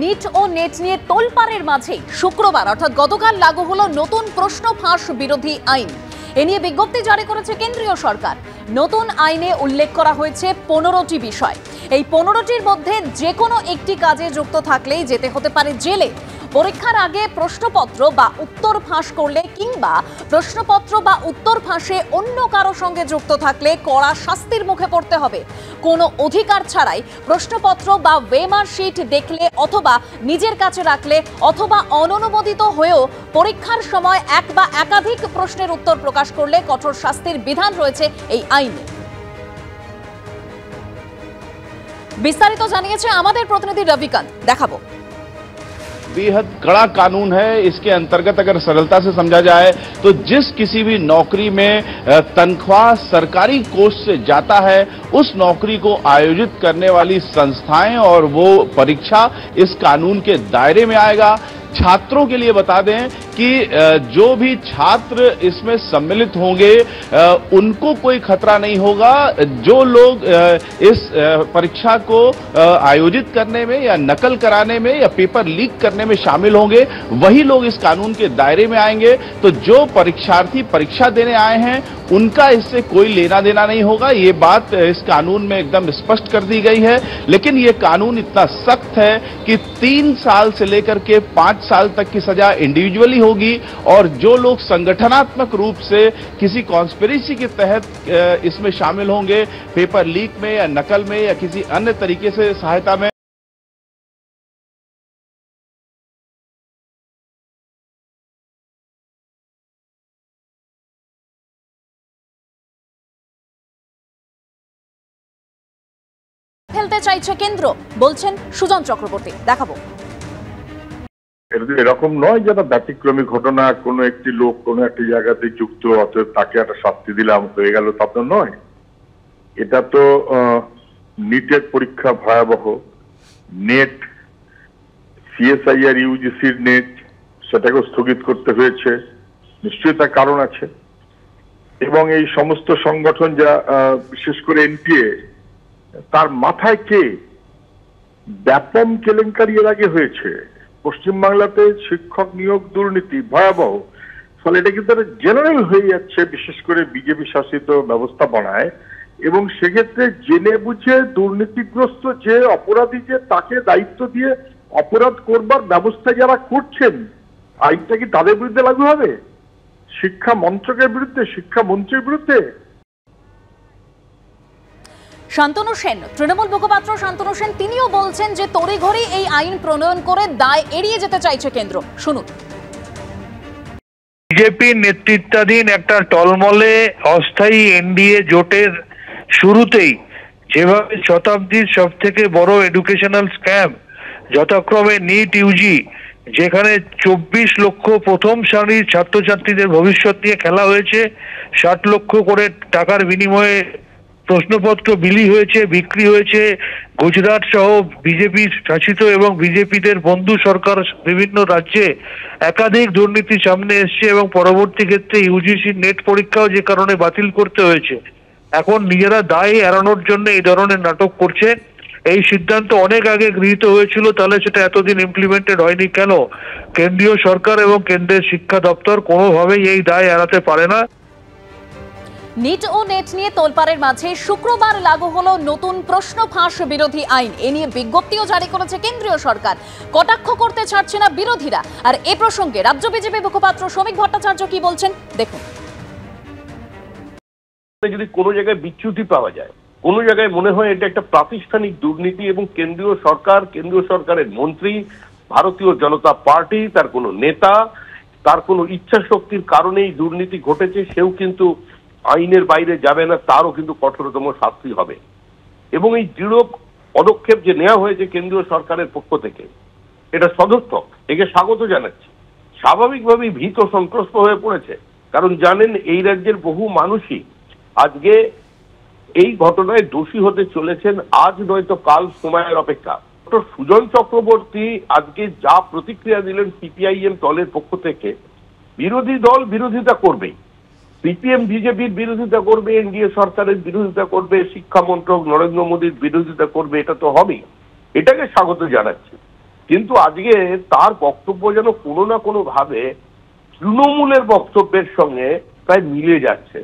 NEET ও net নিয়ে তোলপাড়ের মাঝে শুক্রবার অর্থাৎ গতকাল লাগু হলো নতুন প্রশ্ন ফাঁস বিরোধী আইন। এ নিয়ে বিজ্ঞপ্তি জারি করেছে কেন্দ্রীয় সরকার। নতুন আইনে উল্লেখ করা হয়েছে 15টি বিষয়। এই 15টির মধ্যে যে কোনো একটি কাজে যুক্ত থাকলেই যেতে হতে পারে জেলে। পরীক্ষার আগে প্রশ্নপত্র বা উত্তর ফাঁস করলে কিংবা প্রশ্নপত্র বা উত্তর ফাঁসে অন্য কারো সঙ্গে যুক্ত থাকলে কড়া শাস্তির মুখে পড়তে হবে। কোনো অধিকার ছাড়াই প্রশ্নপত্র বা ওয়েমার শিট দেখলে অথবা নিজের কাছে রাখলে অথবা অননুমোদিত হয়েও পরীক্ষার সময় এক বা একাধিক প্রশ্নের উত্তর প্রকাশ করলে কঠোর শাস্তির বিধান রয়েছে এই আইনে। বিস্তারিত জানিয়েছে আমাদের প্রতিনিধি রবিকান্ত, দেখাবো। बेहद कड़ा कानून है। इसके अंतर्गत अगर सरलता से समझा जाए तो जिस किसी भी नौकरी में तनख्वाह सरकारी कोष से जाता है उस नौकरी को आयोजित करने वाली संस्थाएं और वो परीक्षा इस कानून के दायरे में आएगा। छात्रों के लिए बता दें कि जो भी छात्र इसमें सम्मिलित होंगे उनको कोई खतरा नहीं होगा। जो लोग इस परीक्षा को आयोजित करने में या नकल कराने में या पेपर लीक करने में शामिल होंगे वही लोग इस कानून के दायरे में आएंगे। तो जो परीक्षार्थी परीक्षा देने आए हैं उनका इससे कोई लेना देना नहीं होगा। ये बात इस कानून में एकदम स्पष्ट कर दी गई है। लेकिन ये कानून इतना सख्त है कि 3 साल से लेकर के 5 साल तक की सजा इंडिविजुअली होगी और जो लोग संगठनात्मक रूप से किसी कॉन्स्पिरेसी के तहत इसमें शामिल होंगे, पेपर लीक में या नकल में या किसी अन्य तरीके से सहायता में, ফেলতে চাইছে কেন্দ্র, বলছেন সুজন চক্রবর্তী, দেখাবো। এরকম নয় যেটা ব্যতিক্রমী ঘটনা, কোনো একটি লোক কোনো একটি জায়গাতে যুক্ত অতএব তাকে একটা শাস্তি দিলাম হয়ে গেল, তা তো নয়। এটা তো নিটের পরীক্ষা ভয়াবহ। নেট, সিএসআইআর ইউজিসির নেট, সেটাকে স্থগিত করতে হয়েছে, নিশ্চয়ই তার কারণ আছে। এবং এই সমস্ত সংগঠন যা বিশেষ করে এনটিএ, তার মাথায় কে? ব্যাপক কেলেঙ্কারি এর আগে হয়েছে পশ্চিমবাংলাতে, শিক্ষক নিয়োগ দুর্নীতি ভয়াবহ। ফলে এটা কিন্তু জেনারেল হয়ে যাচ্ছে বিশেষ করে বিজেপি শাসিত ব্যবস্থাপনায়। এবং সেক্ষেত্রে জেনে বুঝে দুর্নীতিগ্রস্ত যে অপরাধী, যে তাকে দায়িত্ব দিয়ে অপরাধ করবার ব্যবস্থা যারা করছেন, আইনটা কি তাদের বিরুদ্ধে লাগু হবে? শিক্ষা মন্ত্রকের বিরুদ্ধে, শিক্ষামন্ত্রীর বিরুদ্ধে? শান্তনু সেন, তৃণমূল মুখপাত্র শান্তনু সেন, তিনিও বলছেন যে তড়িঘড়ি এই আইন প্রণয়ন করে দায় এড়িয়ে যেতে চাইছে কেন্দ্র। শুনুন। বিজেপি নেতৃত্বাধীন একটা টলমলে অস্থায়ী এনডিএ জোটের শুরুতেই যেভাবে শতাব্দীর সব থেকে বড় এডুকেশনাল স্ক্যাম যথাক্রমে নিট ইউজি, যেখানে 24 লক্ষ প্রথম সারির ছাত্রছাত্রীদের ভবিষ্যৎ নিয়ে খেলা হয়েছে, 60 লক্ষ করে টাকার বিনিময়ে প্রশ্নপত্র বিক্রি হয়েছে। গুজরাট সহ বিজেপি শাসিত এবং বিজেপিদের বন্ধু সরকার বিভিন্ন রাজ্যে একাধিক দুর্নীতি সামনে এসছে এবং পরবর্তী ক্ষেত্রে ইউজিসি নেট পরীক্ষাও যে কারণে বাতিল করতে হয়েছে। এখন নিজেরা দায় এড়ানোর জন্য এই ধরনের নাটক করছে। এই সিদ্ধান্ত অনেক আগে গৃহীত হয়েছিল, তাহলে সেটা এতদিন ইমপ্লিমেন্টেড হয়নি কেন? কেন্দ্রীয় সরকার এবং কেন্দ্রের শিক্ষা দপ্তর কোনোভাবেই এই দায় এড়াতে পারে না। নিট ও নেট নিয়ে তোলপাড়ের মাঝে শুক্রবার লাগু হলো নতুন প্রশ্ন ফাঁস বিরোধী আইন। এ নিয়ে বিজ্ঞপ্তিও জারি করেছে কেন্দ্রীয় সরকার। কটাক্ষ করতে ছাড়ছে না বিরোধীরা। আর এ প্রসঙ্গে রাজ্য বিজেপি মুখপাত্র শ্রমিক ভট্টাচার্য কি বলছেন, দেখুন। যদি কোনো জায়গায় বিচ্যুতি পাওয়া যায়, কোনো জায়গায় মনে হয় এটা একটা প্রাতিষ্ঠানিক দুর্নীতি এবং কেন্দ্রীয় সরকার, কেন্দ্রীয় সরকারের মন্ত্রী, ভারতীয় জনতা পার্টি, তার কোনো নেতা, তার কোনো ইচ্ছা শক্তির কারণেই দুর্নীতি ঘটেছে, সেও কিন্তু আইনের বাইরে যাবে না, তারও কিন্তু কঠোরতম শাস্তি হবে। এবং এই দৃঢ় পদক্ষেপ যে নেওয়া হয়েছে কেন্দ্রীয় সরকারের পক্ষ থেকে, এটা সদর্থক, একে স্বাগত জানাচ্ছি। স্বাভাবিকভাবেই ভীত সন্ত্রস্ত হয়ে পড়েছে, কারণ জানেন এই রাজ্যের বহু মানুষই আজকে এই ঘটনায় দোষী হতে চলেছেন। আজ নয়তো কাল সময়ের অপেক্ষা। সুজন চক্রবর্তী আজকে যা প্রতিক্রিয়া দিলেন সিপিআইএম দলের পক্ষ থেকে, বিরোধী দল বিরোধিতা করবেই, সিপিএম বিজেপির বিরোধিতা করবে, এনডিএ সরকারের বিরোধিতা করবে, শিক্ষা মন্ত্রক নরেন্দ্র মোদীর বিরোধিতা করবে, এটা তো হবেই। এটাকে স্বাগত জানাচ্ছি। কিন্তু আজকে তার বক্তব্য যেন কোনো না কোনো ভাবে তৃণমূলের বক্তব্যের সঙ্গে প্রায় মিলে যাচ্ছে।